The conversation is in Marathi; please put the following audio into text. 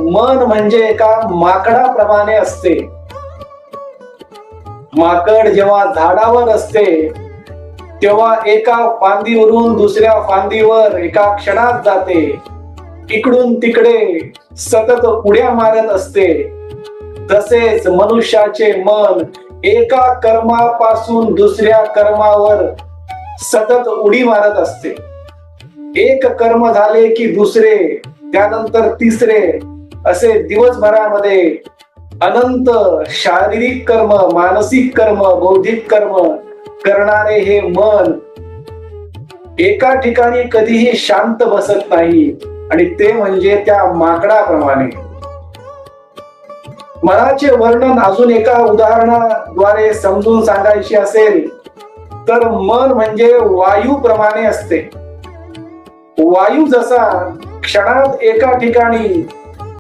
मन म्हणजे एका माकडाप्रमाणे असते. माकड जेव्हा झाडावर असते तेव्हा एका फांदीवरून दुसऱ्या फांदीवर एका क्षणात जाते, इकडून तिकडे सतत उड्या मारत असते. तसेच मनुष्याचे मन एका कर्मापासून दुसऱ्या कर्मावर सतत उडी मारत असते. एक कर्म झाले की दुसरे, त्यानंतर तिसरे, असे दिवसभरामध्ये अनंत शारीरिक कर्म, मानसिक कर्म, बौद्धिक कर्म करणारे हे मन एका ठिकाणी कधीही शांत बसत नाही, आणि ते म्हणजे त्या माकडाप्रमाणे. मनाचे वर्णन अजून एका उदाहरणाद्वारे समजून सांगायचे असेल तर मन म्हणजे वायू प्रमाणे असते. वायू जसा क्षणात एका ठिकाणी